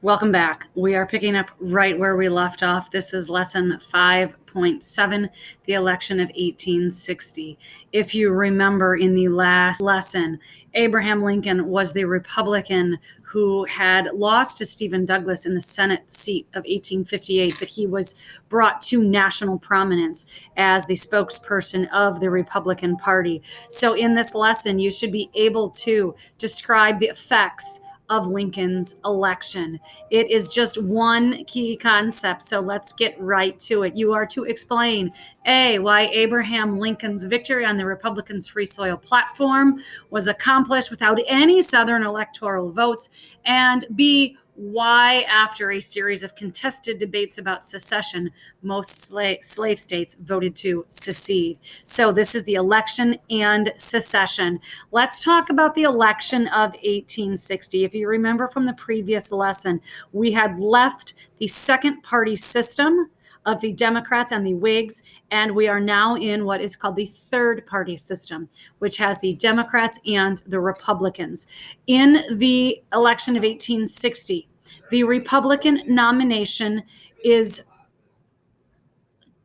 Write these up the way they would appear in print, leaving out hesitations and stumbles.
Welcome back. We are picking up right where we left off. This is lesson 5.7, the election of 1860. If you remember in the last lesson, Abraham Lincoln was the Republican who had lost to Stephen Douglas in the Senate seat of 1858, but he was brought to national prominence as the spokesperson of the Republican Party. So in this lesson, you should be able to describe the effects of Lincoln's election. It is just one key concept, so let's get right to it. You are to explain A, why Abraham Lincoln's victory on the Republicans' Free Soil platform was accomplished without any Southern electoral votes, and B, why, after a series of contested debates about secession, most slave states voted to secede. So this is the election and secession. Let's talk about the election of 1860. If you remember from the previous lesson, we had left the second party system of the Democrats and the Whigs, and we are now in what is called the third party system, which has the Democrats and the Republicans. In the election of 1860, the Republican nomination is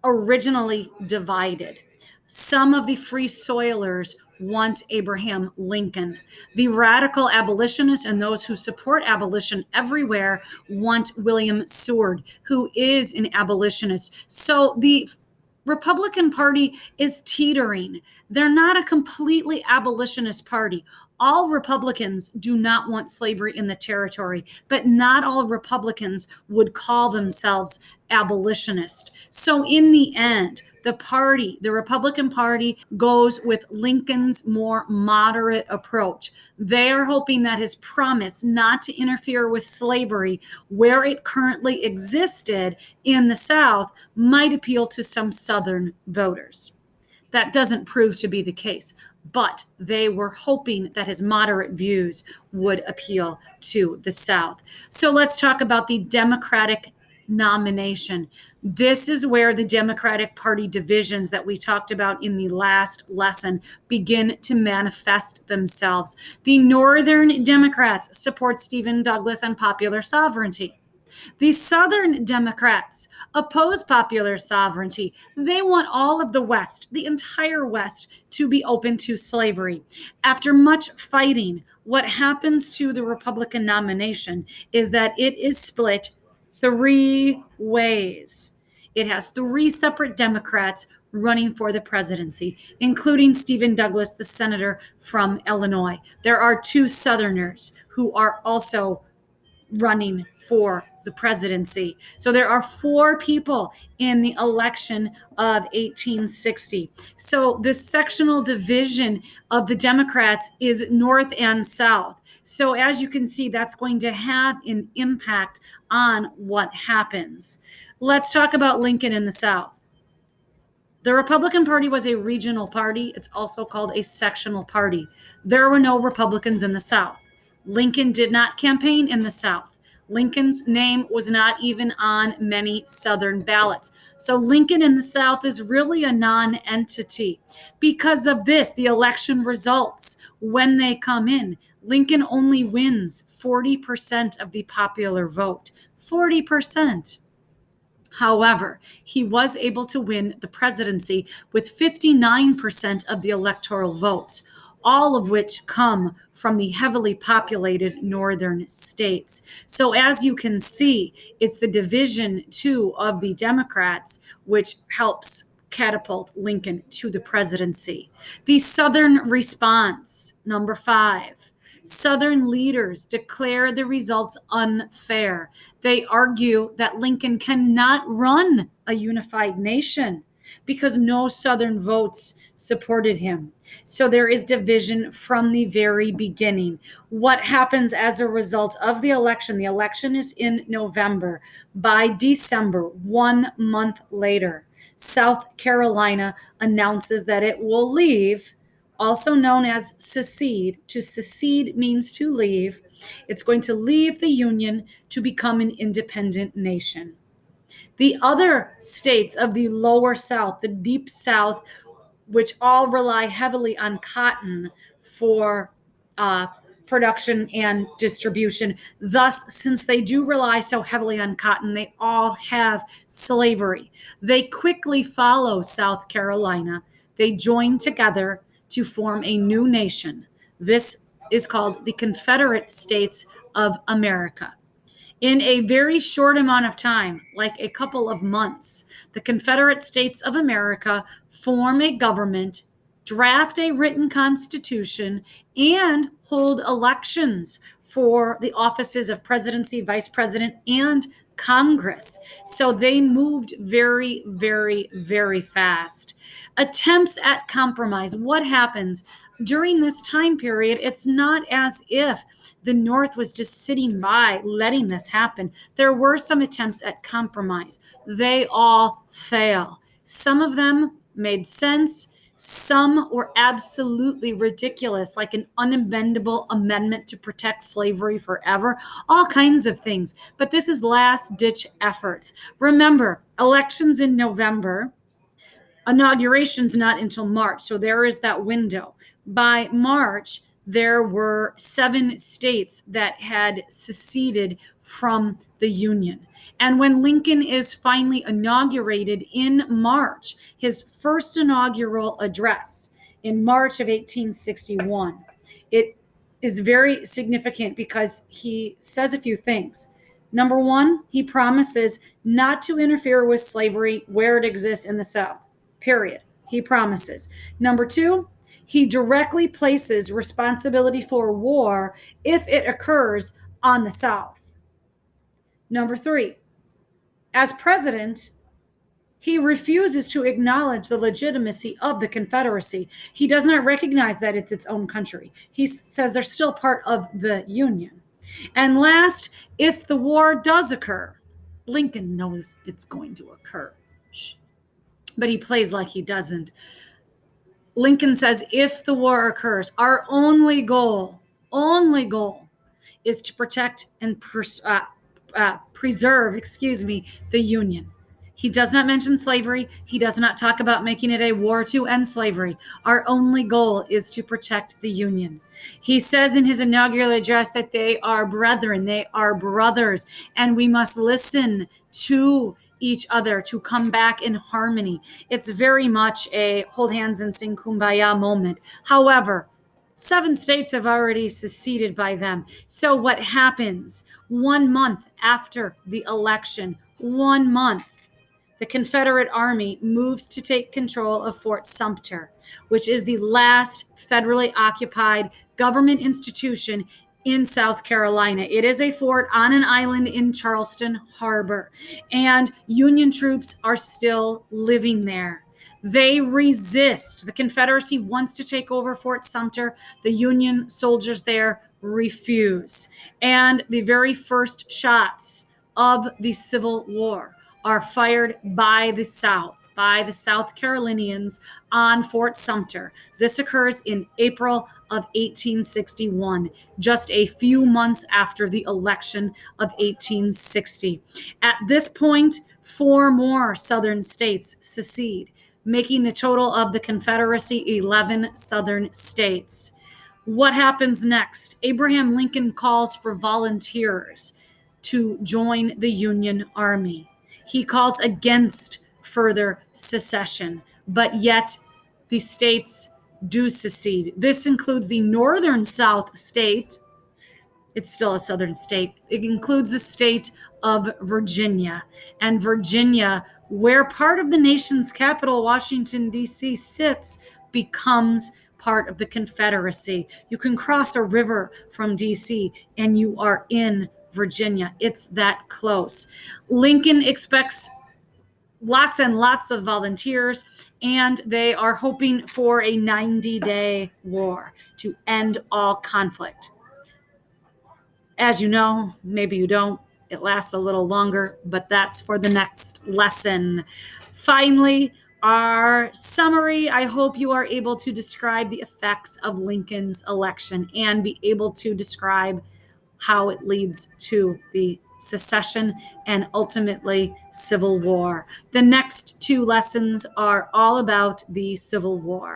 originally divided. Some of the Free Soilers want Abraham Lincoln. The radical abolitionists and those who support abolition everywhere want William Seward, who is an abolitionist. So the Republican Party is teetering. They're not a completely abolitionist party. All Republicans do not want slavery in the territory, but not all Republicans would call themselves abolitionist. So in the end, the Republican Party, goes with Lincoln's more moderate approach. They are hoping that his promise not to interfere with slavery where it currently existed in the South might appeal to some Southern voters. That doesn't prove to be the case, but they were hoping that his moderate views would appeal to the South. So let's talk about the Democratic nomination. This is where the Democratic Party divisions that we talked about in the last lesson begin to manifest themselves. The Northern Democrats support Stephen Douglas and popular sovereignty. The Southern Democrats oppose popular sovereignty. They want all of the West, the entire West, to be open to slavery. After much fighting, what happens to the Republican nomination is that it is split three ways. It has three separate Democrats running for the presidency, including Stephen Douglas, the senator from Illinois. There are two Southerners who are also running for the presidency. So there are four people in the election of 1860. So the sectional division of the Democrats is North and South. So as you can see, that's going to have an impact on what happens. Let's talk about Lincoln in the South. The Republican Party was a regional party. It's also called a sectional party. There were no Republicans in the South. Lincoln did not campaign in the South. Lincoln's name was not even on many Southern ballots. So Lincoln in the South is really a non-entity. Because of this, the election results, when they come in, Lincoln only wins 40% of the popular vote. 40%. However, he was able to win the presidency with 59% of the electoral votes, all of which come from the heavily populated northern states. So as you can see, it's the division too of the Democrats which helps catapult Lincoln to the presidency. The Southern response, number 5. Southern leaders declare the results unfair. They argue that Lincoln cannot run a unified nation because no Southern votes supported him. So there is division from the very beginning. What happens as a result of the election? The election is in November. By December, 1 month later, South Carolina announces that it will leave, also known as secede. To secede means to leave. It's going to leave the Union to become an independent nation. The other states of the lower South, the deep South, which all rely heavily on cotton for production and distribution. Thus, since they do rely so heavily on cotton, they all have slavery. They quickly follow South Carolina. They join together to form a new nation. This is called the Confederate States of America. In a very short amount of time, like a couple of months, the Confederate States of America form a government, draft a written constitution, and hold elections for the offices of presidency, vice president, and Congress. So they moved very, very, very fast. Attempts at compromise. What happens? During this time period, it's not as if the North was just sitting by letting this happen. There were some attempts at compromise. They all fail. Some of them made sense. Some were absolutely ridiculous, like an unamendable amendment to protect slavery forever, all kinds of things. But this is last ditch efforts. Remember, elections in November, inauguration's not until March, so there is that window. By March, there were 7 states that had seceded from the Union. And when Lincoln is finally inaugurated in March, his first inaugural address in March of 1861, it is very significant because he says a few things. Number one, he promises not to interfere with slavery where it exists in the South. Period. He promises. Number two, he directly places responsibility for war if it occurs on the South. Number three, as president, he refuses to acknowledge the legitimacy of the Confederacy. He does not recognize that it's its own country. He says they're still part of the Union. And last, if the war does occur, Lincoln knows it's going to occur. But he plays like he doesn't. Lincoln says, if the war occurs, our only goal is to protect and preserve, the Union. He does not mention slavery. He does not talk about making it a war to end slavery. Our only goal is to protect the Union. He says in his inaugural address that they are brethren, they are brothers, and we must listen to each other to come back in harmony. It's very much a hold hands and sing kumbaya moment. However, 7 states have already seceded by them. So what happens? 1 month after the election, 1 month, the Confederate Army moves to take control of Fort Sumter, which is the last federally occupied government institution in South Carolina. It is a fort on an island in Charleston Harbor, and Union troops are still living there. They resist. The Confederacy wants to take over Fort Sumter. The Union soldiers there refuse. And the very first shots of the Civil War are fired by the South Carolinians on Fort Sumter. This occurs in April of 1861, just a few months after the election of 1860. At this point, 4 more Southern states secede, making the total of the Confederacy 11 Southern states. What happens next? Abraham Lincoln calls for volunteers to join the Union Army. He calls against further secession, but yet the states do secede. This includes the northern South state. It's still a southern state. It includes the state of Virginia. And Virginia, where part of the nation's capital, Washington, D.C., sits, becomes part of the Confederacy. You can cross a river from D.C. and you are in Virginia. It's that close. Lincoln expects lots and lots of volunteers, and they are hoping for a 90-day war to end all conflict. As you know, maybe you don't, it lasts a little longer, but that's for the next lesson. Finally, our summary. I hope you are able to describe the effects of Lincoln's election and be able to describe how it leads to the secession and ultimately Civil War. The next 2 lessons are all about the Civil War.